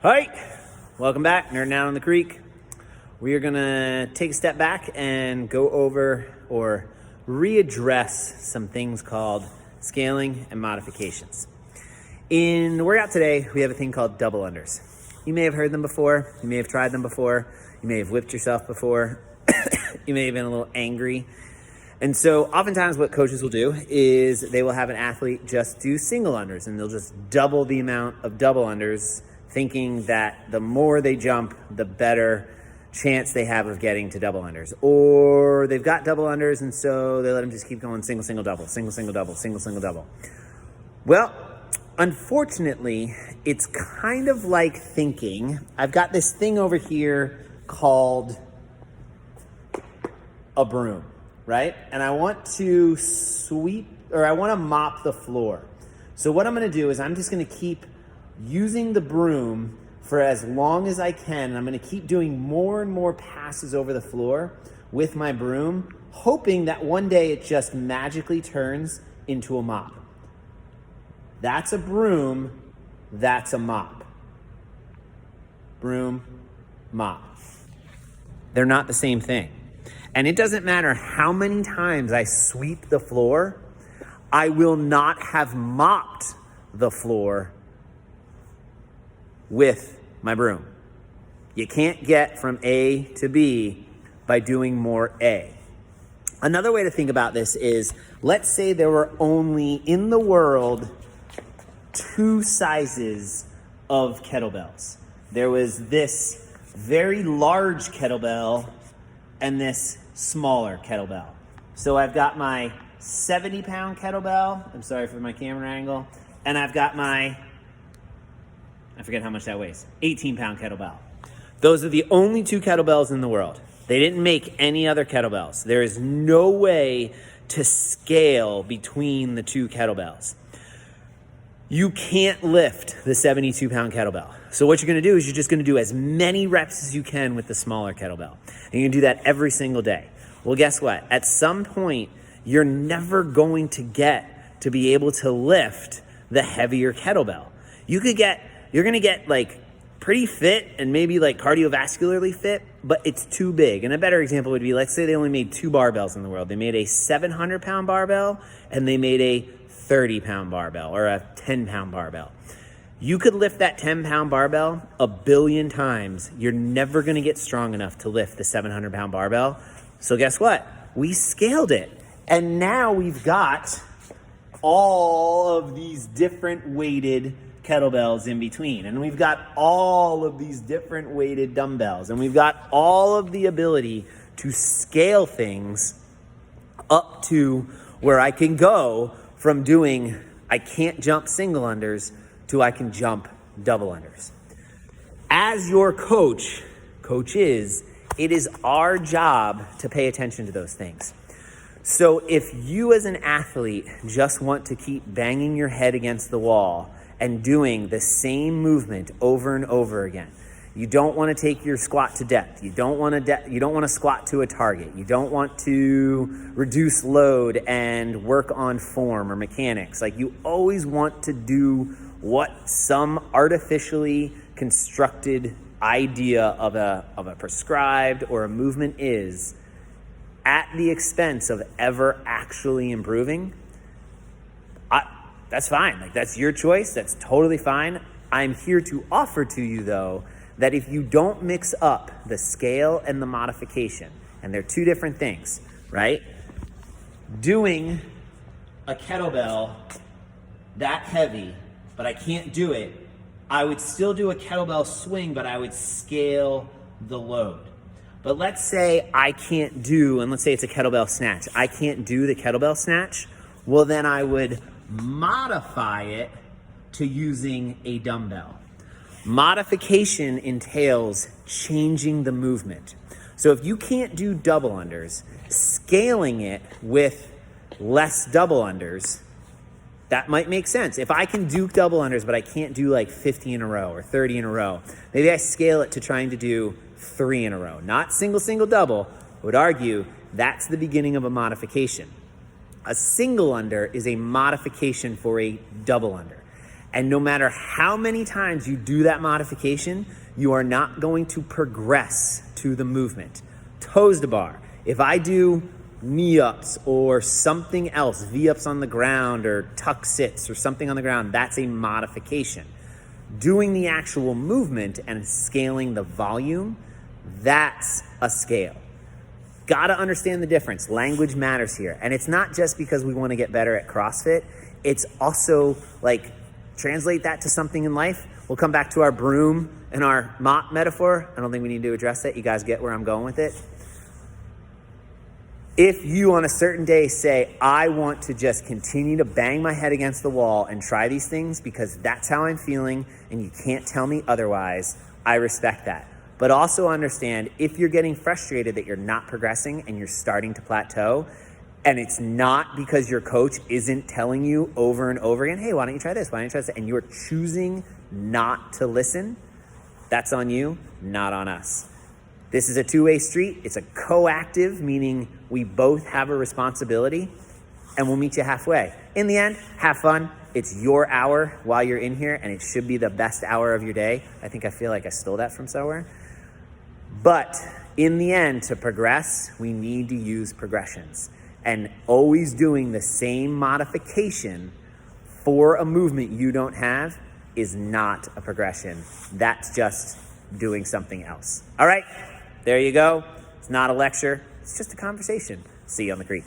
Hi, welcome back, Nerd Down on the Creek. We are gonna take a step back and go over or readdress some things called scaling and modifications. In the workout today, we have a thing called double unders. You may have heard them before, you may have tried them before, you may have whipped yourself before, you may have been a little angry. And so oftentimes what coaches will do is they will have an athlete just do single unders, and they'll just double the amount of double unders, thinking that the more they jump, the better chance they have of getting to double unders. Or they've got double unders, and so they let them just keep going single, single, double, single, single, double, single, single, double. Well, unfortunately, it's kind of like thinking, I've got this thing over here called a broom, right? And I want to I want to mop the floor. So what I'm going to do is I'm just going to keep using the broom for as long as I can. And I'm going to keep doing more and more passes over the floor with my broom, hoping that one day it just magically turns into a mop. That's a broom, that's a mop. Broom, mop. They're not the same thing. And it doesn't matter how many times I sweep the floor, I will not have mopped the floor with my broom. You can't get from A to B by doing more A. Another way to think about this is, let's say there were only in the world two sizes of kettlebells. There was this very large kettlebell and this smaller kettlebell. So I've got my 70-pound kettlebell, I'm sorry for my camera angle, and I've got my, I forget how much that weighs, 18-pound kettlebell. Those are the only two kettlebells in the world. They didn't make any other kettlebells. There is no way to scale between the two kettlebells. You can't lift the 72-pound kettlebell. So what you're gonna do is you're just gonna do as many reps as you can with the smaller kettlebell. And you can do that every single day. Well, guess what? At some point, you're never going to get to be able to lift the heavier kettlebell. You're gonna get like pretty fit and maybe like cardiovascularly fit, but it's too big. And a better example would be, let's say they only made two barbells in the world. They made a 700-pound barbell and they made a 30-pound barbell or a 10-pound barbell. You could lift that 10-pound barbell 1 billion times. You're never gonna get strong enough to lift the 700-pound barbell. So guess what? We scaled it. And now we've got all of these different weighted kettlebells in between. And we've got all of these different weighted dumbbells. And we've got all of the ability to scale things up to where I can go from doing, I can't jump single unders to I can jump double unders. As your coaches, it is our job to pay attention to those things. So if you as an athlete just want to keep banging your head against the wall and doing the same movement over and over again, you don't want to take your squat to depth. You don't want to squat to a target. You don't want to reduce load and work on form or mechanics. Like, you always want to do what some artificially constructed idea of a prescribed or a movement is, at the expense of ever actually improving. That's fine. Like, that's your choice. That's totally fine. I'm here to offer to you, though, that if you don't mix up the scale and the modification, and they're two different things, right? Doing a kettlebell that heavy, but I can't do it, I would still do a kettlebell swing, but I would scale the load. But let's say I can't do, and let's say it's a kettlebell snatch, I can't do the kettlebell snatch, well then I would modify it to using a dumbbell. Modification entails changing the movement. So if you can't do double unders, scaling it with less double unders, that might make sense. If I can do double unders, but I can't do like 50 in a row or 30 in a row, maybe I scale it to trying to do 3 in a row. Not single, single, double. I would argue that's the beginning of a modification. A single under is a modification for a double under. And no matter how many times you do that modification, you are not going to progress to the movement. Toes to bar. If I do knee ups or something else, V-ups on the ground or tuck sits or something on the ground, that's a modification. Doing the actual movement and scaling the volume, that's a scale. Gotta understand the difference. Language matters here. And it's not just because we want to get better at CrossFit. It's also like, translate that to something in life. We'll come back to our broom and our mop metaphor. I don't think we need to address that. You guys get where I'm going with it. If you on a certain day say, I want to just continue to bang my head against the wall and try these things because that's how I'm feeling and you can't tell me otherwise, I respect that. But also understand if you're getting frustrated that you're not progressing and you're starting to plateau, and it's not because your coach isn't telling you over and over again, hey, why don't you try this? Why don't you try this? And you're choosing not to listen, that's on you, not on us. This is a two-way street. It's a coactive, meaning we both have a responsibility, and we'll meet you halfway. In the end, have fun. It's your hour while you're in here, and it should be the best hour of your day. I think I feel like I stole that from somewhere. But in the end, to progress, we need to use progressions. And always doing the same modification for a movement you don't have is not a progression. That's just doing something else. All right, there you go. It's not a lecture. It's just a conversation. See you on the creek.